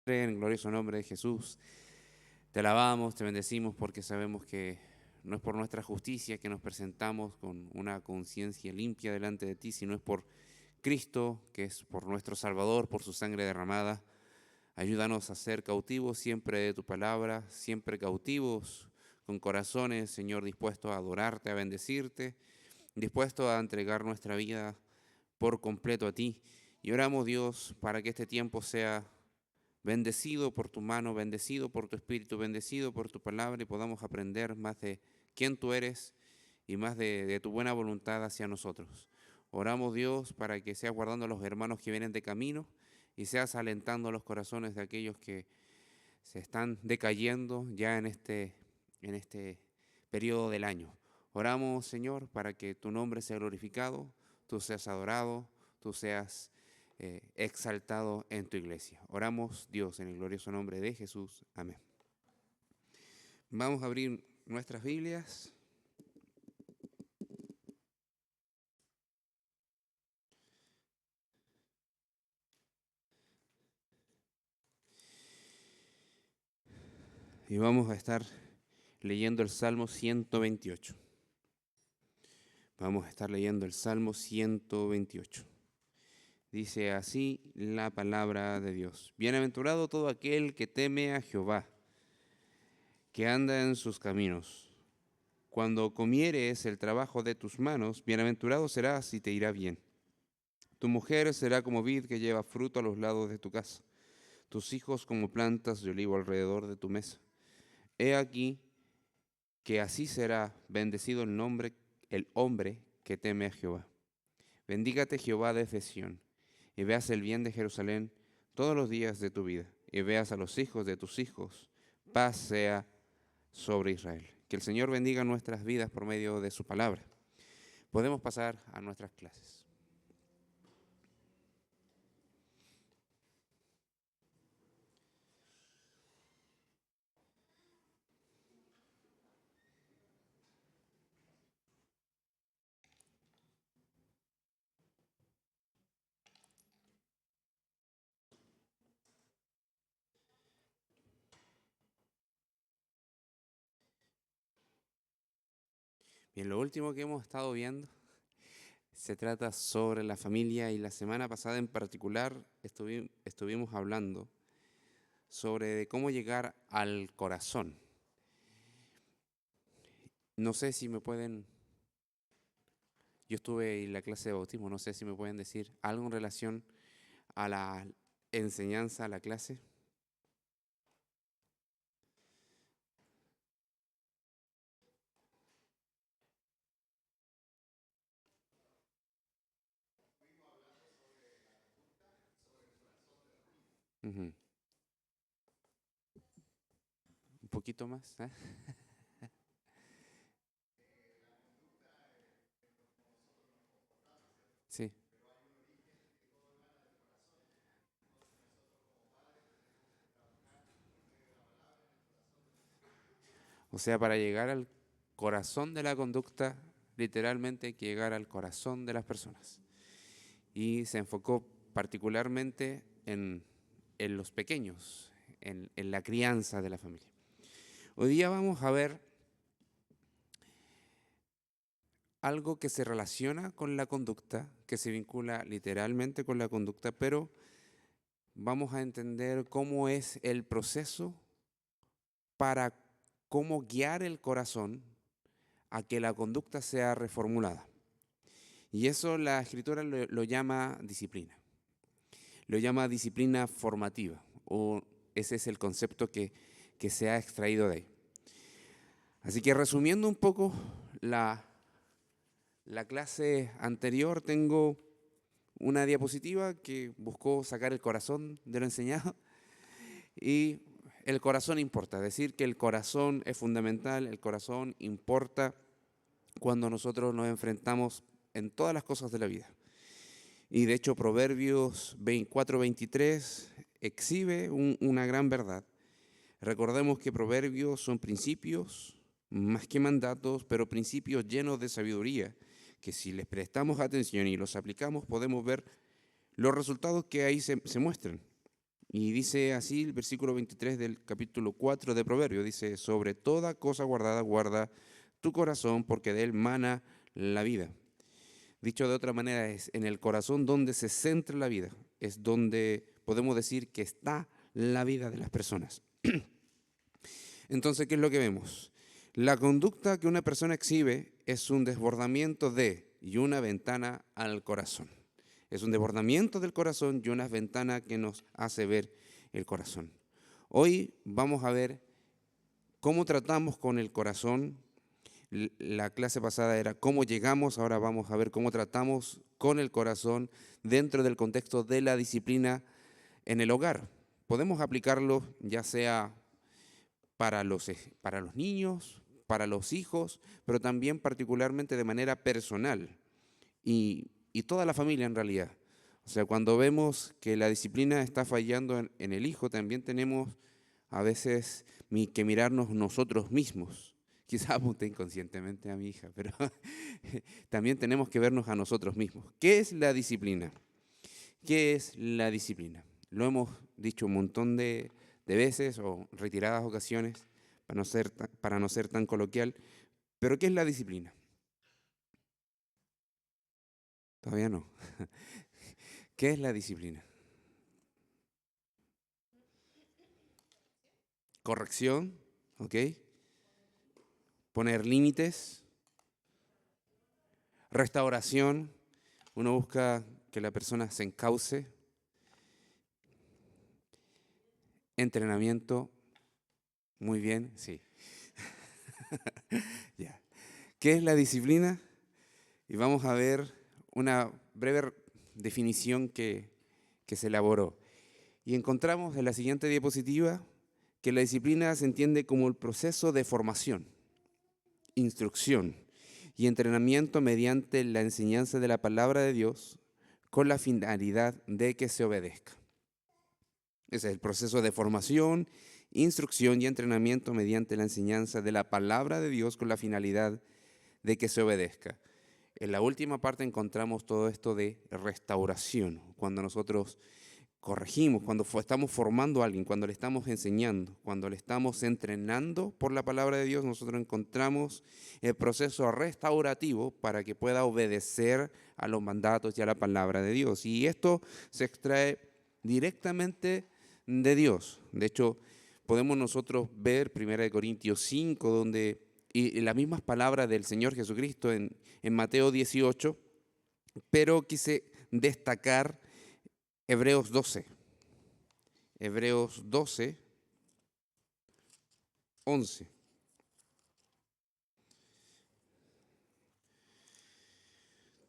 En el glorioso nombre de Jesús, te alabamos, te bendecimos porque sabemos que no es por nuestra justicia que nos presentamos con una conciencia limpia delante de ti, sino es por Cristo, que es por nuestro Salvador, por su sangre derramada. Ayúdanos a ser cautivos siempre de tu palabra, siempre cautivos con corazones, Señor, dispuestos a adorarte, a bendecirte, dispuestos a entregar nuestra vida por completo a ti. Y oramos, Dios, para que este tiempo sea bendecido por tu mano, bendecido por tu espíritu, bendecido por tu palabra y podamos aprender más de quién tú eres y más de tu buena voluntad hacia nosotros. Oramos, Dios, para que seas guardando a los hermanos que vienen de camino y seas alentando los corazones de aquellos que se están decayendo ya en este periodo del año. Oramos, Señor, para que tu nombre sea glorificado, tú seas adorado, tú seas exaltado en tu iglesia. Oramos, Dios, en el glorioso nombre de Jesús. Amén. Vamos a abrir nuestras Biblias. Y vamos a estar leyendo el Salmo 128. Vamos a estar leyendo el Salmo 128. Dice así la palabra de Dios. Bienaventurado todo aquel que teme a Jehová, que anda en sus caminos. Cuando comieres el trabajo de tus manos, bienaventurado serás y te irá bien. Tu mujer será como vid que lleva fruto a los lados de tu casa, tus hijos como plantas de olivo alrededor de tu mesa. He aquí que así será bendecido el hombre que teme a Jehová. Bendígate Jehová desde Sión, y veas el bien de Jerusalén todos los días de tu vida, y veas a los hijos de tus hijos. Paz sea sobre Israel. Que el Señor bendiga nuestras vidas por medio de su palabra. Podemos pasar a nuestras clases. Bien, lo último que hemos estado viendo se trata sobre la familia y la semana pasada en particular estuvimos hablando sobre de cómo llegar al corazón. No sé si me pueden, yo estuve en la clase de bautismo, no sé si me pueden decir algo en relación a la enseñanza, a la clase. Ujú. Un poquito más, ¿eh? Sí. O sea, para llegar al corazón de la conducta, literalmente hay que llegar al corazón de las personas. Y se enfocó particularmente en los pequeños, en la crianza de la familia. Hoy día vamos a ver algo que se relaciona con la conducta, que se vincula literalmente con la conducta, pero vamos a entender cómo es el proceso para cómo guiar el corazón a que la conducta sea reformulada. Y eso la escritura lo llama disciplina. Lo llama disciplina formativa, o ese es el concepto que se ha extraído de ahí. Así que resumiendo un poco la clase anterior, tengo una diapositiva que buscó sacar el corazón de lo enseñado y el corazón importa, decir que el corazón es fundamental, el corazón importa cuando nosotros nos enfrentamos en todas las cosas de la vida. Y de hecho Proverbios 24-23 exhibe una gran verdad. Recordemos que proverbios son principios más que mandatos, pero principios llenos de sabiduría, que si les prestamos atención y los aplicamos podemos ver los resultados que ahí se muestran. Y dice así el versículo 23 del capítulo 4 de Proverbios, dice, sobre toda cosa guardada, guarda tu corazón, porque de él mana la vida. Dicho de otra manera, es en el corazón donde se centra la vida, es donde podemos decir que está la vida de las personas. Entonces, ¿qué es lo que vemos? La conducta que una persona exhibe es un desbordamiento de y una ventana al corazón. Es un desbordamiento del corazón y una ventana que nos hace ver el corazón. Hoy vamos a ver cómo tratamos con el corazón. La clase pasada era cómo llegamos, ahora vamos a ver cómo tratamos con el corazón dentro del contexto de la disciplina en el hogar. Podemos aplicarlo ya sea para los niños, para los hijos, pero también particularmente de manera personal y toda la familia en realidad. O sea, cuando vemos que la disciplina está fallando en el hijo, también tenemos a veces que mirarnos nosotros mismos. Quizás apunté inconscientemente a mi hija, pero también tenemos que vernos a nosotros mismos. ¿Qué es la disciplina? ¿Qué es la disciplina? Lo hemos dicho un montón de veces o retiradas ocasiones para no ser tan coloquial, pero ¿qué es la disciplina? Todavía no. ¿Qué es la disciplina? Corrección, ¿ok? Poner límites, restauración, uno busca que la persona se encauce, entrenamiento, muy bien, sí. Ya. ¿Qué es la disciplina? Y vamos a ver una breve definición que se elaboró. Y encontramos en la siguiente diapositiva que la disciplina se entiende como el proceso de formación, instrucción y entrenamiento mediante la enseñanza de la palabra de Dios con la finalidad de que se obedezca. Ese es el proceso de formación, instrucción y entrenamiento mediante la enseñanza de la palabra de Dios con la finalidad de que se obedezca. En la última parte encontramos todo esto de restauración, cuando nosotros corregimos, cuando estamos formando a alguien, cuando le estamos enseñando, cuando le estamos entrenando por la palabra de Dios, nosotros encontramos el proceso restaurativo para que pueda obedecer a los mandatos y a la palabra de Dios. Y esto se extrae directamente de Dios. De hecho, podemos nosotros ver 1 Corintios 5, donde, y las mismas palabras del Señor Jesucristo en Mateo 18, pero quise destacar Hebreos 12. Hebreos 12, 11.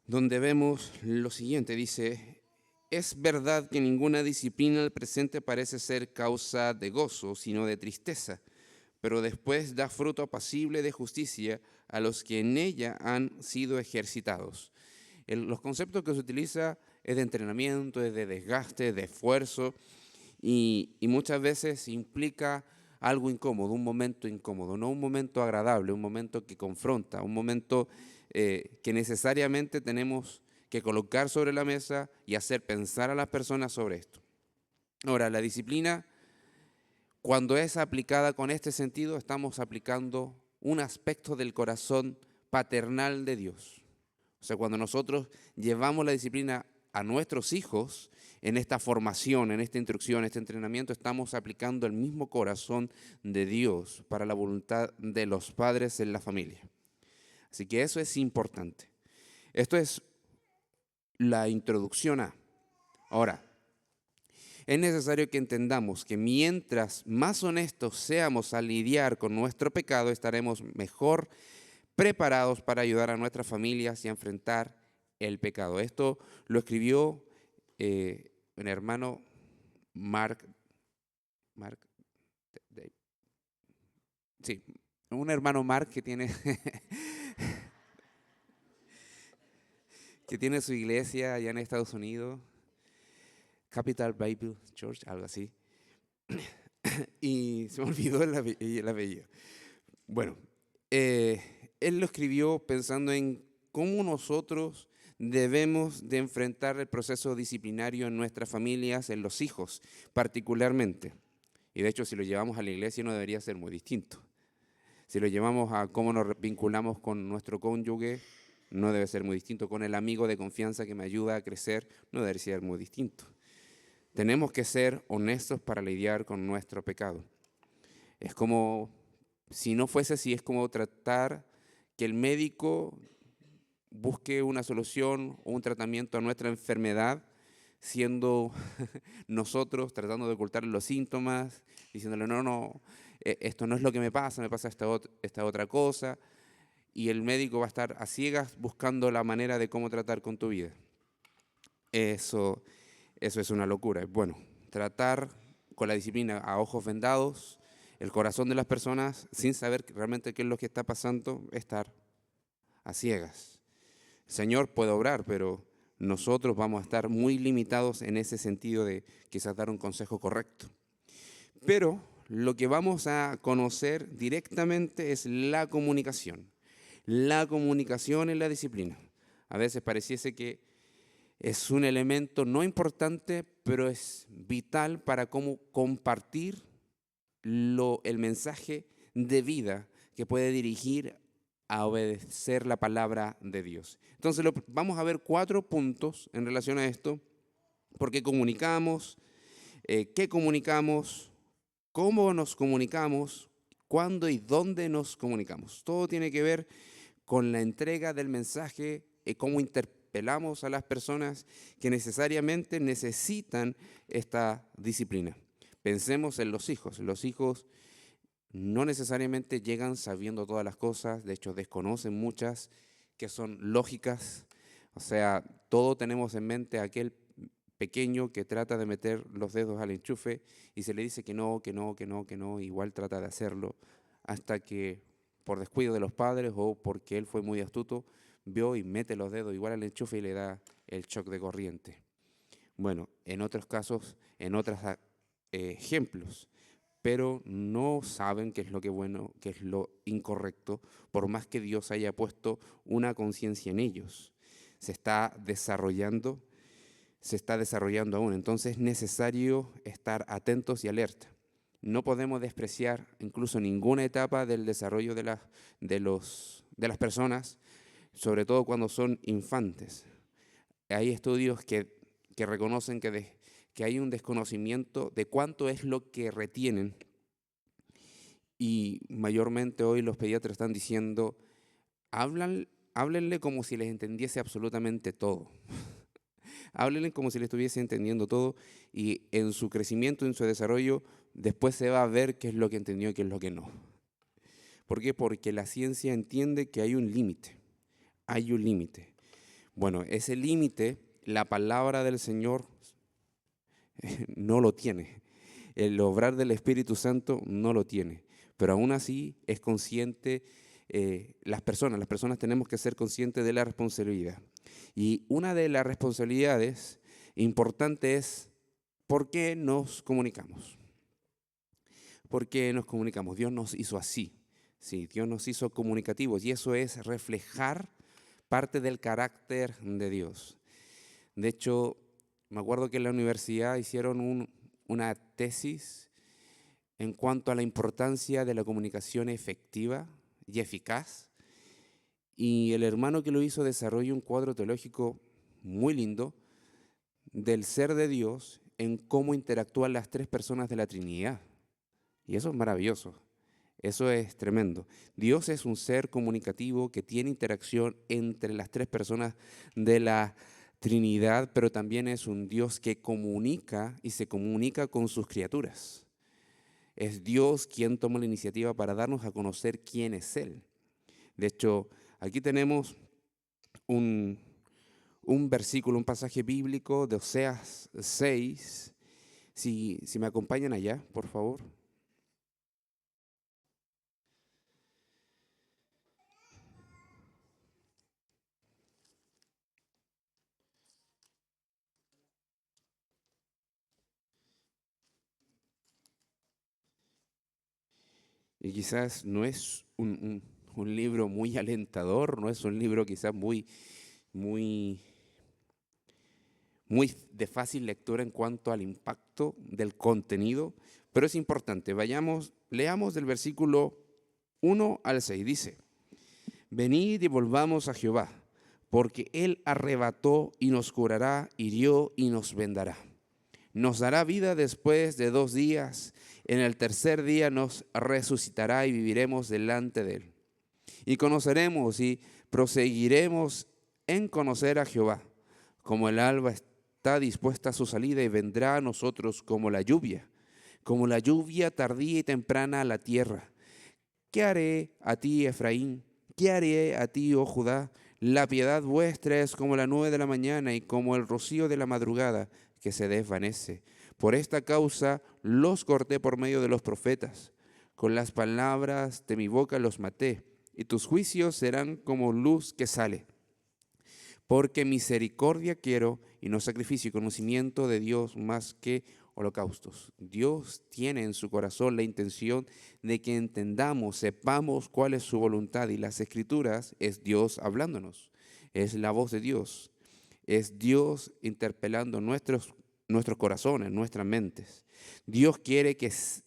Donde vemos lo siguiente, dice, es verdad que ninguna disciplina al presente parece ser causa de gozo, sino de tristeza, pero después da fruto apacible de justicia a los que en ella han sido ejercitados. Los conceptos que se utiliza es de entrenamiento, es de desgaste, de esfuerzo, y muchas veces implica algo incómodo, un momento incómodo, no un momento agradable, un momento que confronta, un momento que necesariamente tenemos que colocar sobre la mesa y hacer pensar a las personas sobre esto. Ahora, la disciplina, cuando es aplicada con este sentido, estamos aplicando un aspecto del corazón paternal de Dios. O sea, cuando nosotros llevamos la disciplina a nuestros hijos, en esta formación, en esta instrucción, en este entrenamiento, estamos aplicando el mismo corazón de Dios para la voluntad de los padres en la familia. Así que eso es importante. Esto es la introducción a. Ahora, es necesario que entendamos que mientras más honestos seamos al lidiar con nuestro pecado, estaremos mejor preparados para ayudar a nuestras familias y a enfrentar el pecado. Esto lo escribió un hermano sí, un hermano Mark que tiene que tiene su iglesia allá en Estados Unidos, Capital Bible Church, algo así. Y se me olvidó el apellido. Bueno, él lo escribió pensando en cómo nosotros debemos de enfrentar el proceso disciplinario en nuestras familias, en los hijos particularmente. Y de hecho, si lo llevamos a la iglesia no debería ser muy distinto. Si lo llevamos a cómo nos vinculamos con nuestro cónyuge, no debe ser muy distinto. Con el amigo de confianza que me ayuda a crecer, no debe ser muy distinto. Tenemos que ser honestos para lidiar con nuestro pecado. Es como, si no fuese así, es como tratar que el médico busque una solución o un tratamiento a nuestra enfermedad, siendo nosotros tratando de ocultar los síntomas, diciéndole, no, esto no es lo que me pasa esta otra cosa, y el médico va a estar a ciegas buscando la manera de cómo tratar con tu vida. Eso es una locura. Bueno, tratar con la disciplina a ojos vendados, el corazón de las personas, sin saber realmente qué es lo que está pasando, estar a ciegas. El Señor puede obrar, pero nosotros vamos a estar muy limitados en ese sentido de quizás dar un consejo correcto. Pero lo que vamos a conocer directamente es la comunicación. La comunicación en la disciplina. A veces pareciese que es un elemento no importante, pero es vital para cómo compartir el mensaje de vida que puede dirigir a obedecer la palabra de Dios. Entonces vamos a ver 4 puntos en relación a esto. ¿Por qué comunicamos? ¿Qué comunicamos? ¿Cómo nos comunicamos? ¿Cuándo y dónde nos comunicamos? Todo tiene que ver con la entrega del mensaje y cómo interpelamos a las personas que necesariamente necesitan esta disciplina. Pensemos en los hijos. Los hijos no necesariamente llegan sabiendo todas las cosas, de hecho desconocen muchas que son lógicas. O sea, todos tenemos en mente a aquel pequeño que trata de meter los dedos al enchufe y se le dice que no, igual trata de hacerlo, hasta que por descuido de los padres o porque él fue muy astuto, vio y mete los dedos igual al enchufe y le da el shock de corriente. Bueno, en otros casos, en otros ejemplos, pero no saben qué es lo que bueno, qué es lo incorrecto, por más que Dios haya puesto una conciencia en ellos. Se está desarrollando aún, entonces es necesario estar atentos y alerta. No podemos despreciar incluso ninguna etapa del desarrollo de las personas, sobre todo cuando son infantes. Hay estudios que reconocen que hay un desconocimiento de cuánto es lo que retienen, y mayormente hoy los pediatras están diciendo, háblenle como si les entendiese absolutamente todo. Háblenle como si le estuviese entendiendo todo, y en su crecimiento, en su desarrollo, después se va a ver qué es lo que entendió y qué es lo que no. ¿Por qué? Porque la ciencia entiende que hay un límite. Hay un límite. Bueno, ese límite, la palabra del Señor no lo tiene. El obrar del Espíritu Santo no lo tiene. Pero aún así es consciente, las personas tenemos que ser conscientes de la responsabilidad. Y una de las responsabilidades importantes es ¿por qué nos comunicamos? ¿Por qué nos comunicamos? Dios nos hizo así. Sí, Dios nos hizo comunicativos y eso es reflejar parte del carácter de Dios. De hecho, me acuerdo que en la universidad hicieron una tesis en cuanto a la importancia de la comunicación efectiva y eficaz. Y el hermano que lo hizo desarrolló un cuadro teológico muy lindo del ser de Dios en cómo interactúan las 3 personas de la Trinidad. Y eso es maravilloso, eso es tremendo. Dios es un ser comunicativo que tiene interacción entre las 3 personas de la Trinidad, pero también es un Dios que comunica y se comunica con sus criaturas. Es Dios quien toma la iniciativa para darnos a conocer quién es Él. De hecho, aquí tenemos un versículo, un pasaje bíblico de Oseas 6. Si me acompañan allá, por favor. Y quizás no es un libro muy alentador, no es un libro quizás muy muy, muy de fácil lectura en cuanto al impacto del contenido, pero es importante. Leamos del versículo 1 al 6. Dice: venid y volvamos a Jehová, porque Él arrebató y nos curará, hirió y nos vendará. Nos dará vida después de 2 días. En el tercer día nos resucitará y viviremos delante de Él. Y conoceremos y proseguiremos en conocer a Jehová. Como el alba está dispuesta a su salida y vendrá a nosotros como la lluvia tardía y temprana a la tierra. ¿Qué haré a ti, Efraín? ¿Qué haré a ti, oh Judá? La piedad vuestra es como la nube de la mañana y como el rocío de la madrugada que se desvanece. Por esta causa los corté por medio de los profetas. Con las palabras de mi boca los maté, y tus juicios serán como luz que sale. Porque misericordia quiero y no sacrificio, y conocimiento de Dios más que holocaustos. Dios tiene en su corazón la intención de que entendamos, sepamos cuál es su voluntad, y las Escrituras es Dios hablándonos, es la voz de Dios, es Dios interpelando nuestros corazones, nuestras mentes. Dios quiere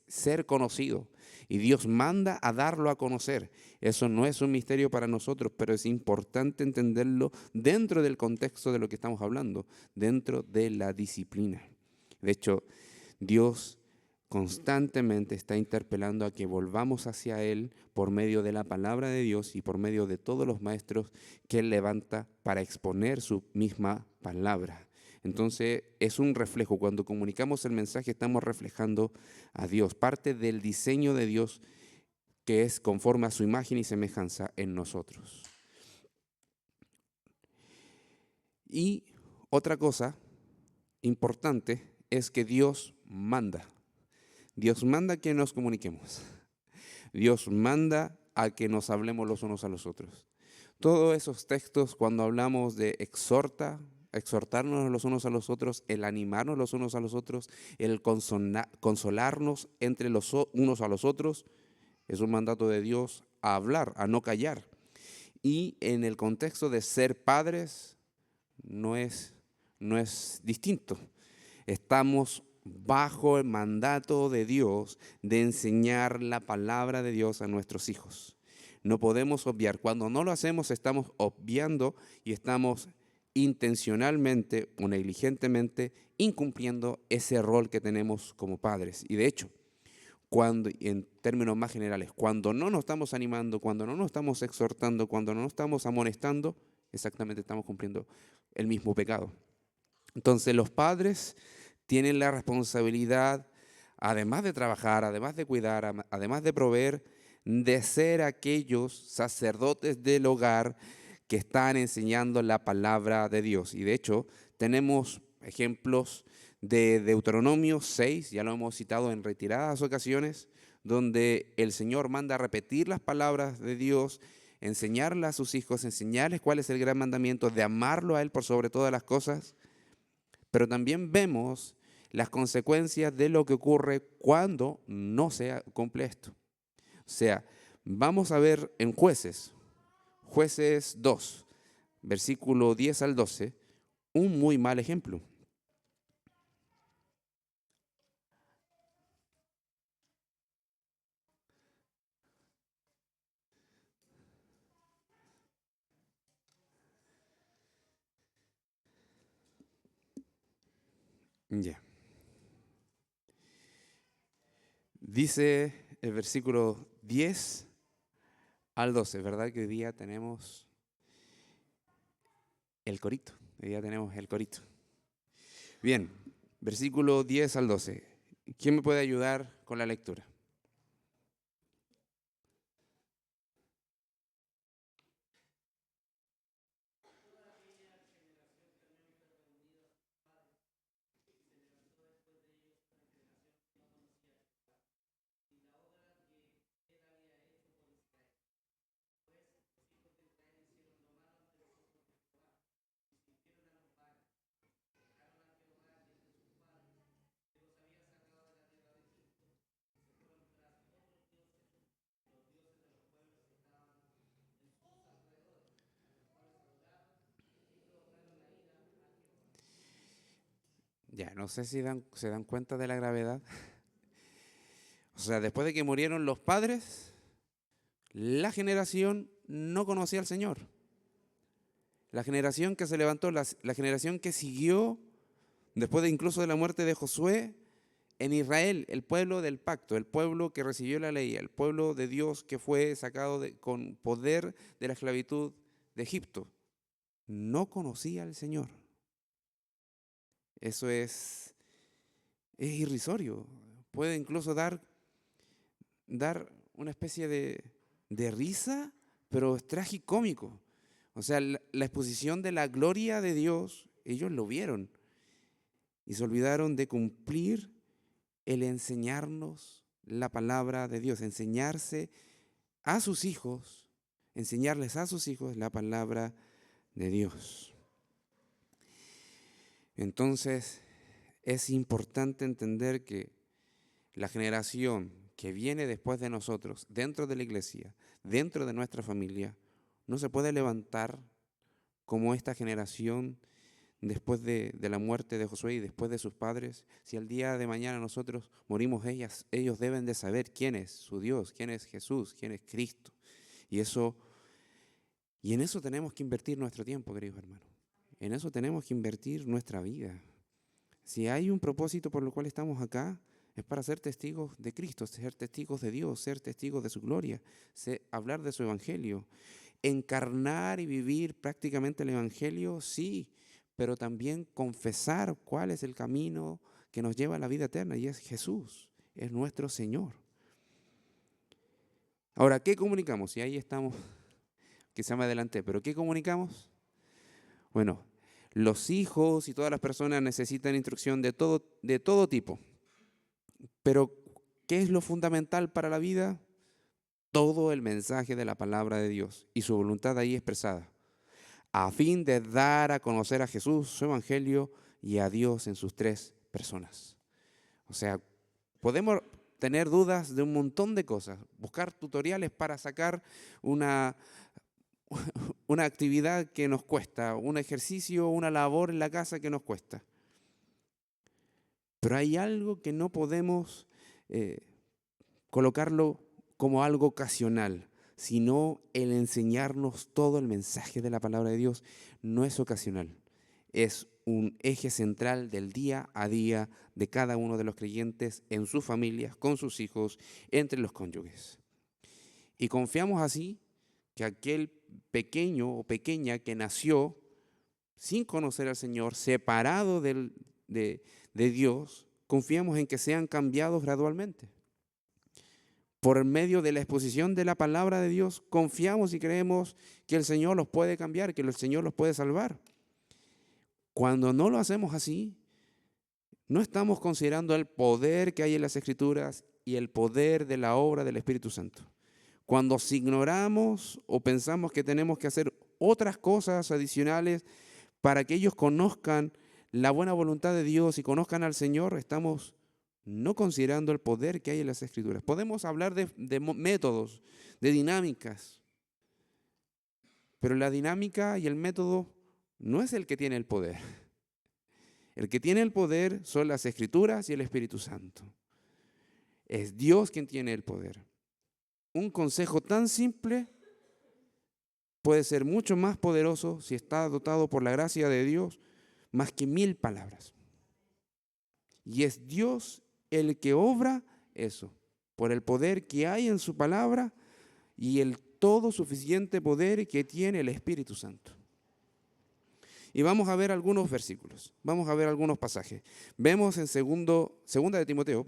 ser conocido y Dios manda a darlo a conocer. Eso no es un misterio para nosotros, pero es importante entenderlo dentro del contexto de lo que estamos hablando, dentro de la disciplina. De hecho, Dios constantemente está interpelando a que volvamos hacia Él por medio de la palabra de Dios y por medio de todos los maestros que Él levanta para exponer su misma palabra. Entonces es un reflejo. Cuando comunicamos el mensaje estamos reflejando a Dios, parte del diseño de Dios que es conforme a su imagen y semejanza en nosotros. Y otra cosa importante es que Dios manda. Dios manda que nos comuniquemos. Dios manda a que nos hablemos los unos a los otros. Todos esos textos, cuando hablamos de exhortarnos los unos a los otros, el animarnos los unos a los otros, el consolarnos entre los unos a los otros, es un mandato de Dios a hablar, a no callar. Y en el contexto de ser padres, no es distinto. Estamos bajo el mandato de Dios de enseñar la palabra de Dios a nuestros hijos. No podemos obviar. Cuando no lo hacemos, estamos obviando y estamos intencionalmente o negligentemente incumpliendo ese rol que tenemos como padres. Y de hecho, en términos más generales, cuando no nos estamos animando, cuando no nos estamos exhortando, cuando no nos estamos amonestando, exactamente estamos cumpliendo el mismo pecado. Entonces los padres tienen la responsabilidad, además de trabajar, además de cuidar, además de proveer, de ser aquellos sacerdotes del hogar que están enseñando la palabra de Dios. Y de hecho, tenemos ejemplos de Deuteronomio 6, ya lo hemos citado en retiradas ocasiones, donde el Señor manda a repetir las palabras de Dios, enseñarlas a sus hijos, enseñarles cuál es el gran mandamiento de amarlo a Él por sobre todas las cosas. Pero también vemos las consecuencias de lo que ocurre cuando no se cumple esto. O sea, vamos a ver en Jueces 2, versículo 10 al 12, un muy mal ejemplo. Ya. Dice el versículo 10 al 12, ¿verdad? Que hoy día tenemos el corito. Hoy día tenemos el corito. Bien, versículo 10 al 12. ¿Quién me puede ayudar con la lectura? Ya, no sé si se dan cuenta de la gravedad. O sea, después de que murieron los padres, la generación no conocía al Señor. La generación que se levantó, la generación que siguió, después de incluso de la muerte de Josué, en Israel, el pueblo del pacto, el pueblo que recibió la ley, el pueblo de Dios que fue sacado con poder de la esclavitud de Egipto, no conocía al Señor. Eso es irrisorio. Puede incluso dar una especie de risa, pero es tragicómico. O sea, la exposición de la gloria de Dios, ellos lo vieron y se olvidaron de cumplir el enseñarnos la palabra de Dios, enseñarles a sus hijos la palabra de Dios. Entonces, es importante entender que la generación que viene después de nosotros, dentro de la iglesia, dentro de nuestra familia, no se puede levantar como esta generación después de la muerte de Josué y después de sus padres. Si al día de mañana nosotros morimos, ellos deben de saber quién es su Dios, quién es Jesús, quién es Cristo. Y en eso tenemos que invertir nuestro tiempo, queridos hermanos. En eso tenemos que invertir nuestra vida. Si hay un propósito por el cual estamos acá, es para ser testigos de Cristo, ser testigos de Dios, ser testigos de su gloria, hablar de su evangelio. Encarnar y vivir prácticamente el evangelio, sí, pero también confesar cuál es el camino que nos lleva a la vida eterna, y es Jesús, es nuestro Señor. Ahora, ¿qué comunicamos? Y ahí estamos, quizá me adelanté, pero ¿qué comunicamos? Bueno, los hijos y todas las personas necesitan instrucción de todo tipo. Pero, ¿qué es lo fundamental para la vida? Todo el mensaje de la palabra de Dios y su voluntad ahí expresada, a fin de dar a conocer a Jesús, su evangelio, y a Dios en sus tres personas. O sea, podemos tener dudas de un montón de cosas, buscar tutoriales para sacar una actividad que nos cuesta, un ejercicio, una labor en la casa que nos cuesta. Pero hay algo que no podemos colocarlo como algo ocasional, sino el enseñarnos todo el mensaje de la palabra de Dios no es ocasional, es un eje central del día a día de cada uno de los creyentes en sus familias, con sus hijos, entre los cónyuges. Y confiamos así que aquel pequeño o pequeña que nació sin conocer al Señor, separado de Dios, confiamos en que sean cambiados gradualmente. Por medio de la exposición de la palabra de Dios, confiamos y creemos que el Señor los puede cambiar, que el Señor los puede salvar. Cuando no lo hacemos así, no estamos considerando el poder que hay en las Escrituras y el poder de la obra del Espíritu Santo. Cuando ignoramos o pensamos que tenemos que hacer otras cosas adicionales para que ellos conozcan la buena voluntad de Dios y conozcan al Señor, estamos no considerando el poder que hay en las Escrituras. Podemos hablar de métodos, de dinámicas, pero la dinámica y el método no es el que tiene el poder. El que tiene el poder son las Escrituras y el Espíritu Santo. Es Dios quien tiene el poder. Un consejo tan simple puede ser mucho más poderoso si está dotado por la gracia de Dios, más que 1000 palabras. Y es Dios el que obra eso, por el poder que hay en su palabra y el todo suficiente poder que tiene el Espíritu Santo. Y vamos a ver algunos versículos, vamos a ver algunos pasajes. Vemos en segunda de Timoteo,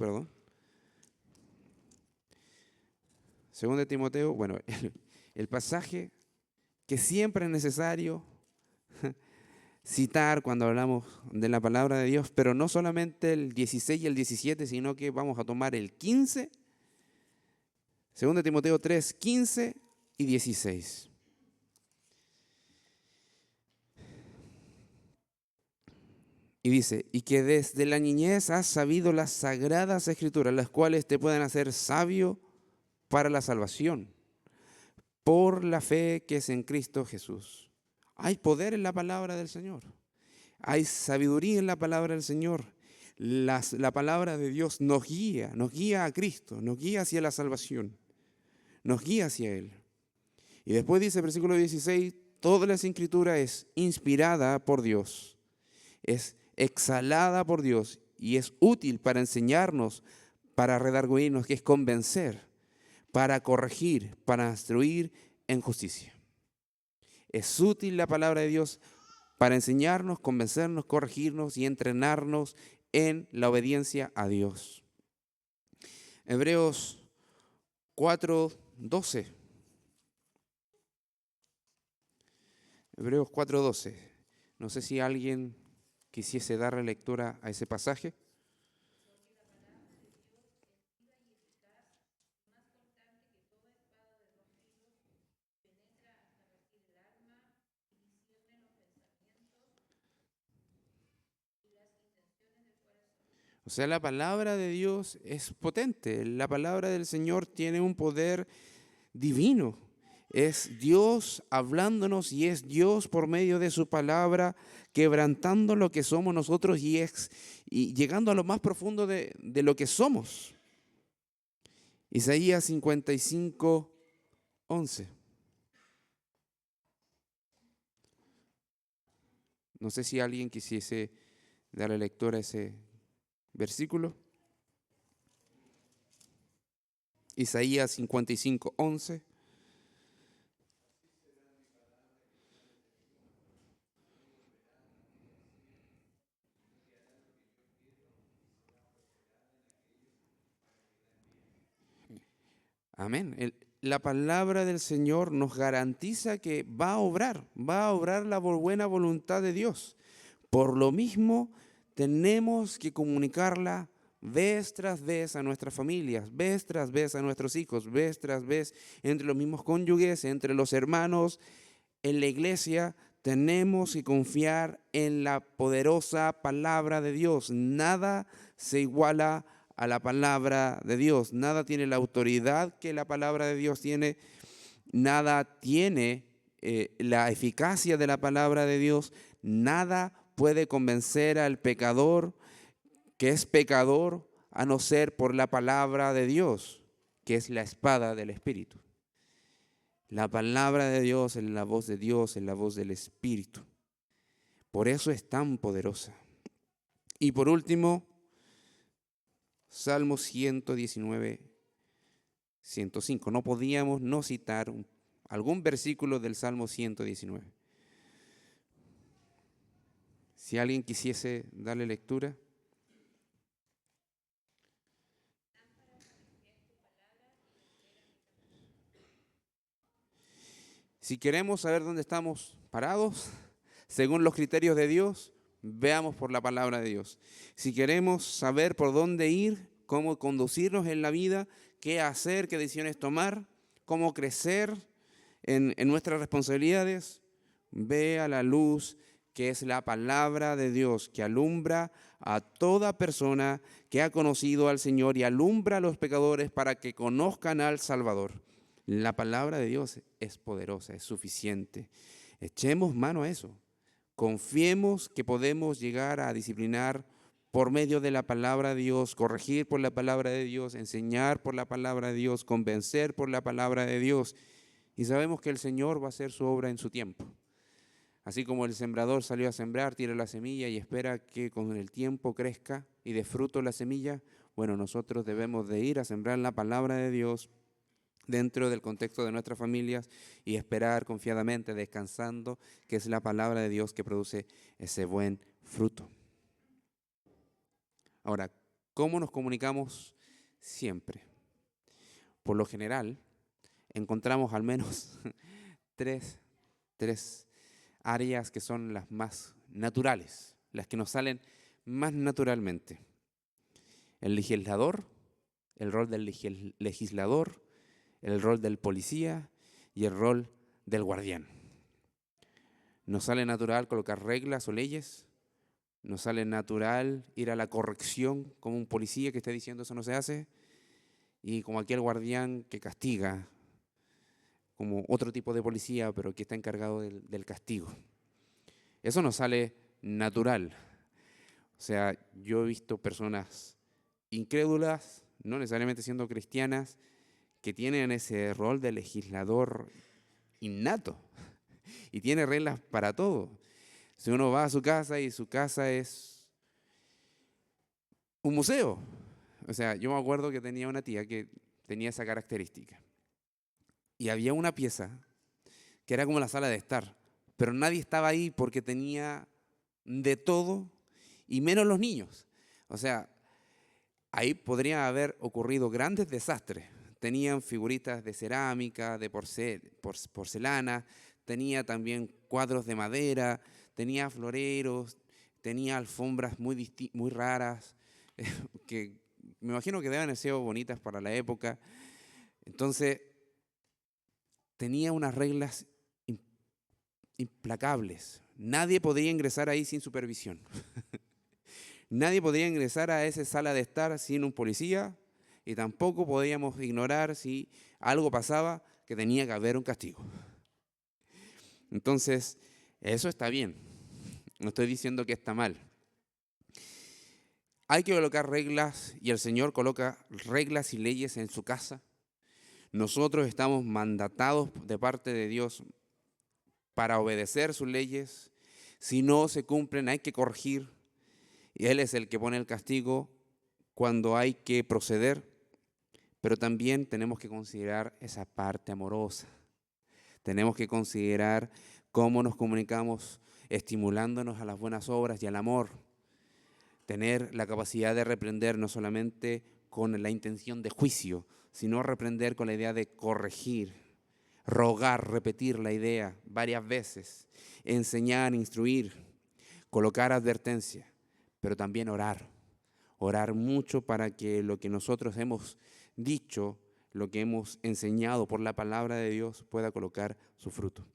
segunda de Timoteo, bueno, el pasaje que siempre es necesario citar cuando hablamos de la palabra de Dios, pero no solamente el 16 y el 17, sino que vamos a tomar el 15, 2 Timoteo 3, 15 y 16. Y dice, y que desde la niñez has sabido las sagradas escrituras, las cuales te pueden hacer sabio para la salvación, por la fe que es en Cristo Jesús. Hay poder en la palabra del Señor. Hay sabiduría en la palabra del Señor. La palabra de Dios nos guía a Cristo, nos guía hacia la salvación, nos guía hacia Él. Y después dice el versículo 16, toda la Escritura es inspirada por Dios, es exhalada por Dios y es útil para enseñarnos, para redarguirnos, que es convencer, para corregir, para instruir en justicia. Es útil la palabra de Dios para enseñarnos, convencernos, corregirnos y entrenarnos en la obediencia a Dios. Hebreos 4:12. Hebreos 4:12. No sé si alguien quisiese darle lectura a ese pasaje. O sea, la palabra de Dios es potente. La palabra del Señor tiene un poder divino. Es Dios hablándonos y es Dios por medio de su palabra quebrantando lo que somos nosotros y llegando a lo más profundo de lo que somos. Isaías 55:11. No sé si alguien quisiese darle lectura a ese versículo. Isaías 55:11. Amén. La palabra del Señor nos garantiza que va a obrar la buena voluntad de Dios. Por lo mismo, tenemos que comunicarla vez tras vez a nuestras familias, vez tras vez a nuestros hijos, vez tras vez entre los mismos cónyuges, entre los hermanos, en la iglesia. Tenemos que confiar en la poderosa palabra de Dios. Nada se iguala a la palabra de Dios. Nada tiene la autoridad que la palabra de Dios tiene. Nada tiene la eficacia de la palabra de Dios. Nada puede convencer al pecador que es pecador a no ser por la palabra de Dios, que es la espada del Espíritu. La palabra de Dios es la voz de Dios, es la voz del Espíritu. Por eso es tan poderosa. Y por último, Salmo 119, 105. No podíamos no citar algún versículo del Salmo 119. Si alguien quisiese darle lectura. Si queremos saber dónde estamos parados, según los criterios de Dios, veamos por la palabra de Dios. Si queremos saber por dónde ir, cómo conducirnos en la vida, qué hacer, qué decisiones tomar, cómo crecer en nuestras responsabilidades, vea la luz que es la palabra de Dios, que alumbra a toda persona que ha conocido al Señor y alumbra a los pecadores para que conozcan al Salvador. La palabra de Dios es poderosa, es suficiente. Echemos mano a eso. Confiemos que podemos llegar a disciplinar por medio de la palabra de Dios, corregir por la palabra de Dios, enseñar por la palabra de Dios, convencer por la palabra de Dios. Y sabemos que el Señor va a hacer su obra en su tiempo. Así como el sembrador salió a sembrar, tira la semilla y espera que con el tiempo crezca y dé fruto la semilla, bueno, nosotros debemos de ir a sembrar la palabra de Dios dentro del contexto de nuestras familias y esperar confiadamente, descansando, que es la palabra de Dios que produce ese buen fruto. Ahora, ¿cómo nos comunicamos siempre? Por lo general, encontramos al menos tres áreas que son las más naturales, las que nos salen más naturalmente. El legislador, el rol del legislador, el rol del policía y el rol del guardián. Nos sale natural colocar reglas o leyes, nos sale natural ir a la corrección como un policía que esté diciendo eso no se hace, y como aquel guardián que castiga, como otro tipo de policía, pero que está encargado del castigo. Eso nos sale natural. O sea, yo he visto personas incrédulas, no necesariamente siendo cristianas, que tienen ese rol de legislador innato y tiene reglas para todo. Si uno va a su casa y su casa es un museo. O sea, yo me acuerdo que tenía una tía que tenía esa característica. Y había una pieza que era como la sala de estar, pero nadie estaba ahí porque tenía de todo y menos los niños. O sea, ahí podría haber ocurrido grandes desastres. Tenían figuritas de cerámica, de porcelana, tenía también cuadros de madera, tenía floreros, tenía alfombras muy raras, que me imagino que deben haber sido bonitas para la época. Entonces, tenía unas reglas implacables. Nadie podía ingresar ahí sin supervisión. Nadie podía ingresar a esa sala de estar sin un policía y tampoco podíamos ignorar si algo pasaba que tenía que haber un castigo. Entonces, eso está bien. No estoy diciendo que está mal. Hay que colocar reglas y el Señor coloca reglas y leyes en su casa. Nosotros estamos mandatados de parte de Dios para obedecer sus leyes. Si no se cumplen, hay que corregir. Y Él es el que pone el castigo cuando hay que proceder. Pero también tenemos que considerar esa parte amorosa. Tenemos que considerar cómo nos comunicamos estimulándonos a las buenas obras y al amor. Tener la capacidad de reprender no solamente con la intención de juicio, sino reprender con la idea de corregir, rogar, repetir la idea varias veces, enseñar, instruir, colocar advertencia, pero también orar. Orar mucho para que lo que nosotros hemos dicho, lo que hemos enseñado por la palabra de Dios pueda colocar su fruto.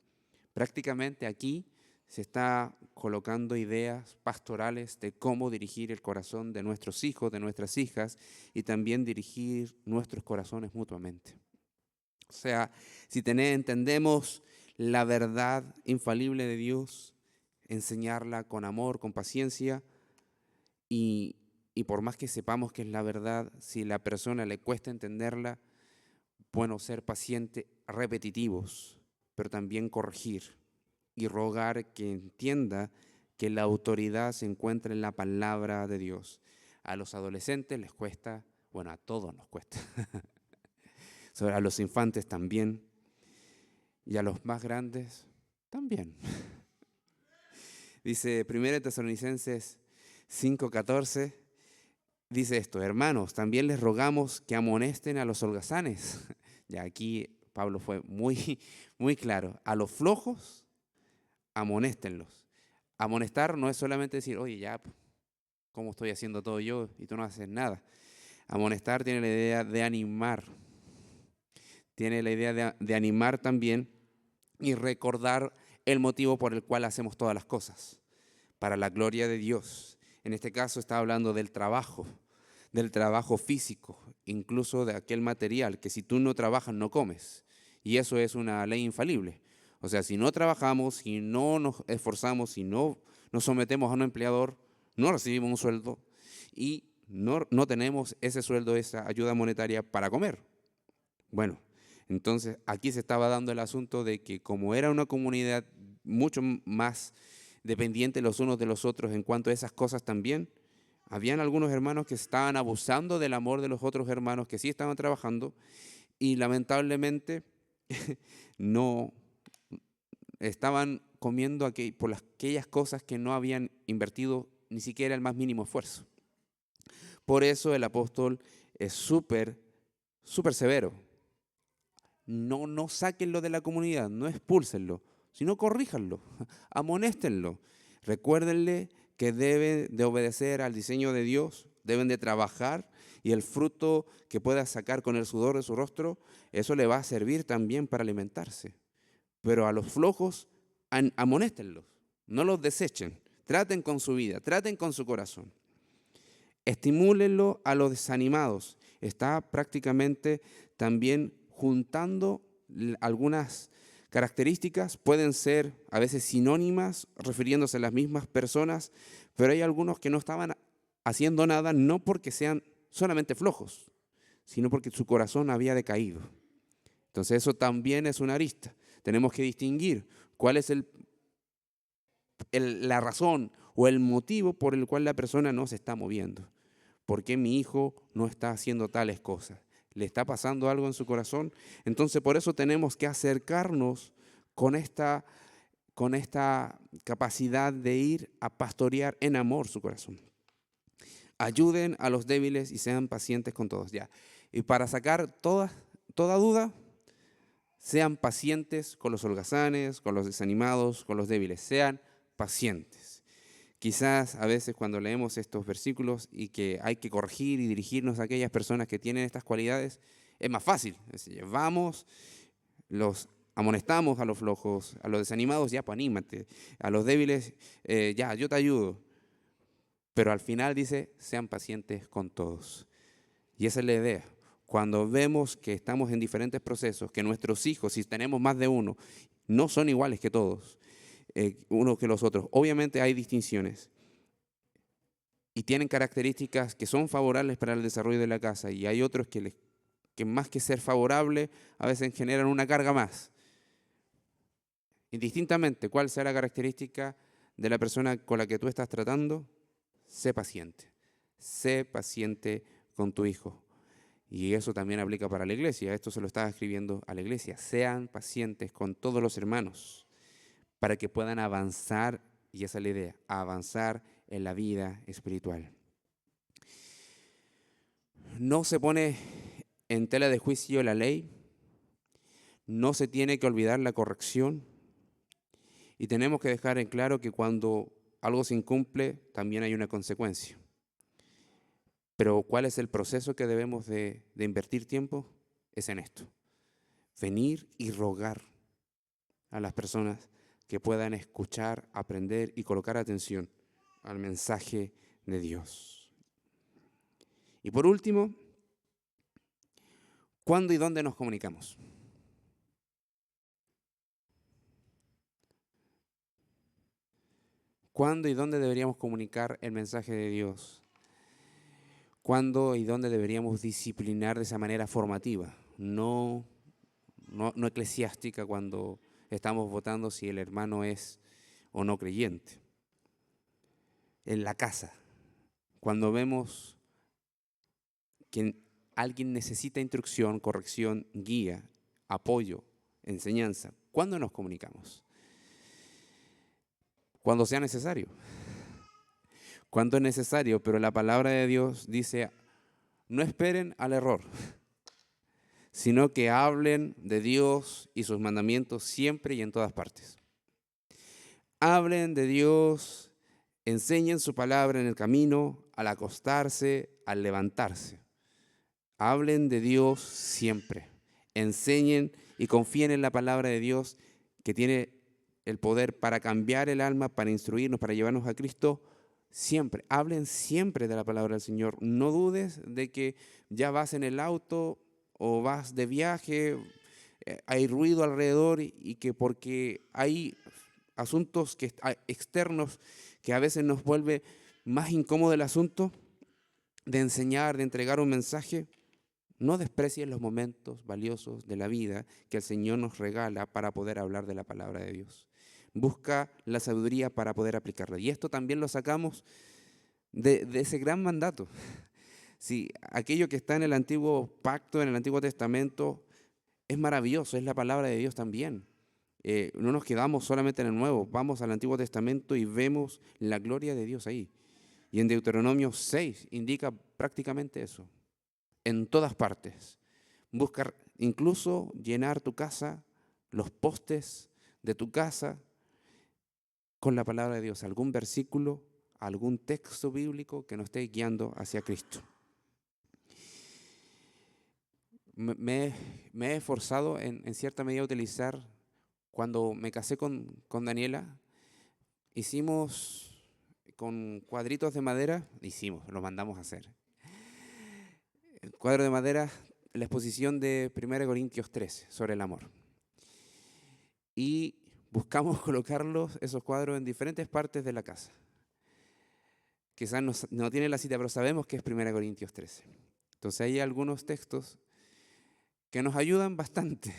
Prácticamente aquí se está colocando ideas pastorales de cómo dirigir el corazón de nuestros hijos, de nuestras hijas, y también dirigir nuestros corazones mutuamente. O sea, si entendemos la verdad infalible de Dios, enseñarla con amor, con paciencia, y por más que sepamos que es la verdad, si a la persona le cuesta entenderla, bueno, ser paciente, repetitivos, pero también corregir y rogar que entienda que la autoridad se encuentra en la palabra de Dios. A los adolescentes les cuesta, bueno, a todos nos cuesta, a los infantes también, y a los más grandes también. Dice 1 Tesalonicenses 5:14, dice esto: hermanos, también les rogamos que amonesten a los holgazanes. Ya aquí Pablo fue muy claro. A los flojos, amonéstenlos. Amonestar no es solamente decir, oye, ya, ¿cómo estoy haciendo todo yo y tú no haces nada? Amonestar tiene la idea de animar. Tiene la idea de animar también y recordar el motivo por el cual hacemos todas las cosas, para la gloria de Dios. En este caso está hablando del trabajo físico, incluso de aquel material que si tú no trabajas no comes. Y eso es una ley infalible. O sea, si no trabajamos, si no nos esforzamos, si no nos sometemos a un empleador, no recibimos un sueldo y no tenemos ese sueldo, esa ayuda monetaria para comer. Bueno, entonces aquí se estaba dando el asunto de que como era una comunidad mucho más dependiente los unos de los otros en cuanto a esas cosas también, habían algunos hermanos que estaban abusando del amor de los otros hermanos que sí estaban trabajando y lamentablemente no estaban comiendo por aquellas cosas que no habían invertido ni siquiera el más mínimo esfuerzo. Por eso el apóstol es súper severo. No sáquenlo de la comunidad, no expúlsenlo, sino corríjanlo, amonéstenlo. Recuérdenle que deben de obedecer al diseño de Dios, deben de trabajar y el fruto que pueda sacar con el sudor de su rostro, eso le va a servir también para alimentarse. Pero a los flojos, amonéstenlos, no los desechen, traten con su vida, traten con su corazón. Estimúlenlo a los desanimados. Está prácticamente también juntando algunas características pueden ser a veces sinónimas, refiriéndose a las mismas personas, pero hay algunos que no estaban haciendo nada, no porque sean solamente flojos, sino porque su corazón había decaído. Entonces eso también es una arista. Tenemos que distinguir cuál es la razón o el motivo por el cual la persona no se está moviendo. ¿Por qué mi hijo no está haciendo tales cosas? ¿Le está pasando algo en su corazón? Entonces por eso tenemos que acercarnos con esta capacidad de ir a pastorear en amor su corazón. Ayuden a los débiles y sean pacientes con todos. Ya. Y para sacar toda duda, sean pacientes con los holgazanes, con los desanimados, con los débiles. Sean pacientes. Quizás a veces cuando leemos estos versículos y que hay que corregir y dirigirnos a aquellas personas que tienen estas cualidades, es más fácil. Es decir, vamos, los amonestamos a los flojos, a los desanimados, ya, pues anímate. A los débiles, ya, yo te ayudo. Pero al final dice, sean pacientes con todos. Y esa es la idea. Cuando vemos que estamos en diferentes procesos, que nuestros hijos, si tenemos más de uno, no son iguales que todos, unos que los otros. Obviamente hay distinciones y tienen características que son favorables para el desarrollo de la casa y hay otros que más que ser favorable, a veces generan una carga más. Indistintamente, ¿cuál sea la característica de la persona con la que tú estás tratando? Sé paciente con tu hijo. Y eso también aplica para la iglesia. Esto se lo estaba escribiendo a la iglesia. Sean pacientes con todos los hermanos para que puedan avanzar, y esa es la idea, avanzar en la vida espiritual. No se pone en tela de juicio la ley, no se tiene que olvidar la corrección, y tenemos que dejar en claro que cuando algo se incumple, también hay una consecuencia. Pero ¿cuál es el proceso que debemos de invertir tiempo? Es en esto. Venir y rogar a las personas que puedan escuchar, aprender y colocar atención al mensaje de Dios. Y por último, ¿cuándo y dónde nos comunicamos? ¿Cuándo y dónde deberíamos comunicar el mensaje de Dios? ¿Cuándo y dónde deberíamos disciplinar de esa manera formativa? No eclesiástica, cuando estamos votando si el hermano es o no creyente. En la casa, cuando vemos que alguien necesita instrucción, corrección, guía, apoyo, enseñanza, ¿cuándo nos comunicamos? Cuando sea necesario. Cuando es necesario, pero la palabra de Dios dice, no esperen al error, sino que hablen de Dios y sus mandamientos siempre y en todas partes. Hablen de Dios, enseñen su palabra en el camino, al acostarse, al levantarse. Hablen de Dios siempre. Enseñen y confíen en la palabra de Dios, que tiene el poder para cambiar el alma, para instruirnos, para llevarnos a Cristo. Siempre, hablen siempre de la palabra del Señor. No dudes de que ya vas en el auto o vas de viaje, hay ruido alrededor y que porque hay asuntos externos que a veces nos vuelve más incómodo el asunto de enseñar, de entregar un mensaje. No desprecies los momentos valiosos de la vida que el Señor nos regala para poder hablar de la palabra de Dios. Busca la sabiduría para poder aplicarla. Y esto también lo sacamos de ese gran mandato. Sí, aquello que está en el antiguo pacto, en el Antiguo Testamento, es maravilloso, es la palabra de Dios también. No nos quedamos solamente en el Nuevo, vamos al Antiguo Testamento y vemos la gloria de Dios ahí. Y en Deuteronomio 6 indica prácticamente eso. En todas partes. Busca incluso llenar tu casa, los postes de tu casa, con la palabra de Dios, algún versículo, algún texto bíblico que nos esté guiando hacia Cristo. Me he esforzado en cierta medida a utilizar, cuando me casé con Daniela, hicimos con cuadritos de madera, lo mandamos a hacer. El cuadro de madera, la exposición de 1 Corintios 13 sobre el amor. y buscamos colocarlos, esos cuadros, en diferentes partes de la casa. Quizás no tiene la cita, pero sabemos que es 1 Corintios 13. Entonces hay algunos textos que nos ayudan bastante.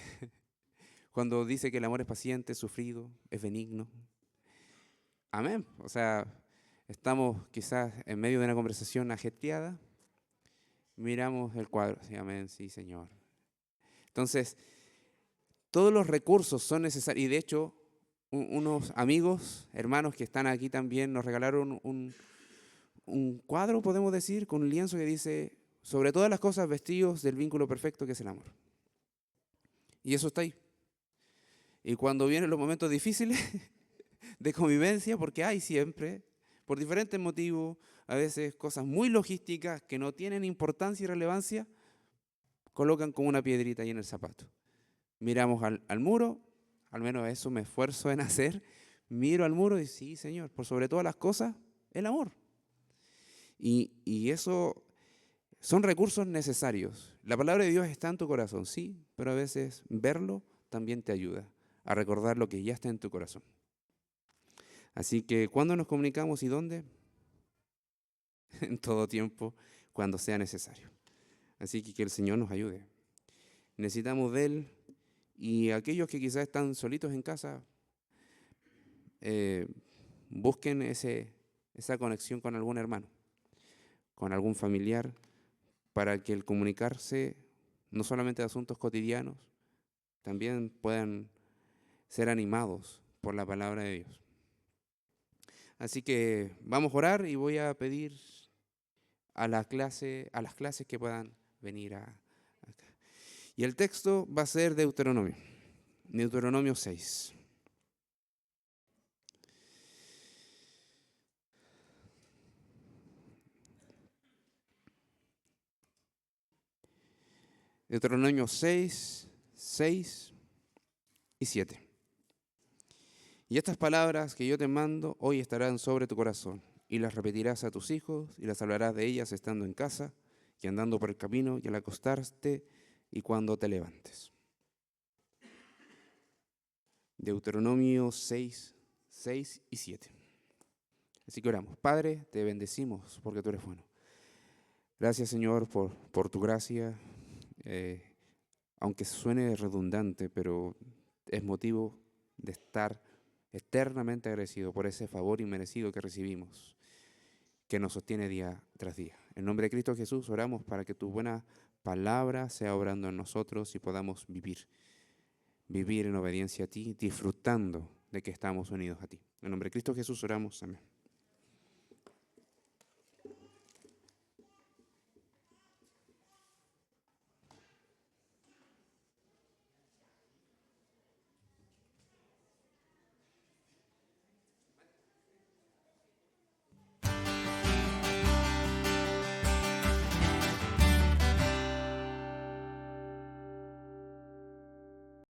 Cuando dice que el amor es paciente, sufrido, es benigno. Amén. O sea, estamos quizás en medio de una conversación ajetreada, miramos el cuadro, sí, amén, sí, Señor. Entonces, todos los recursos son necesarios. Y de hecho, unos amigos, hermanos que están aquí también, nos regalaron un cuadro, podemos decir, con un lienzo que dice, sobre todas las cosas, vestidos del vínculo perfecto que es el amor. Y eso está ahí. Y cuando vienen los momentos difíciles de convivencia, porque hay siempre, por diferentes motivos, a veces cosas muy logísticas que no tienen importancia y relevancia, colocan como una piedrita ahí en el zapato. Miramos al muro, al menos eso me esfuerzo en hacer, miro al muro y sí, Señor, por sobre todas las cosas, el amor. Y eso son recursos necesarios. La palabra de Dios está en tu corazón, sí, pero a veces verlo también te ayuda a recordar lo que ya está en tu corazón. Así que, ¿cuándo nos comunicamos y dónde? En todo tiempo, cuando sea necesario. Así que el Señor nos ayude. Necesitamos de Él, y aquellos que quizás están solitos en casa, busquen esa conexión con algún hermano, con algún familiar, para que el comunicarse, no solamente de asuntos cotidianos, también puedan ser animados por la palabra de Dios. Así que vamos a orar y voy a pedir a las clases que puedan venir acá. Y el texto va a ser Deuteronomio 6. Deuteronomio 6, 6 y 7. Y estas palabras que yo te mando hoy estarán sobre tu corazón, y las repetirás a tus hijos, y las hablarás de ellas estando en casa, y andando por el camino, y al acostarte, y cuando te levantes. Deuteronomio 6, 6 y 7. Así que oramos. Padre, te bendecimos porque tú eres bueno. Gracias, Señor, por tu gracia, aunque suene redundante, pero es motivo de estar eternamente agradecido por ese favor inmerecido que recibimos, que nos sostiene día tras día. En nombre de Cristo Jesús oramos para que tu buena palabra sea obrando en nosotros y podamos vivir en obediencia a ti, disfrutando de que estamos unidos a ti. En nombre de Cristo Jesús oramos. Amén.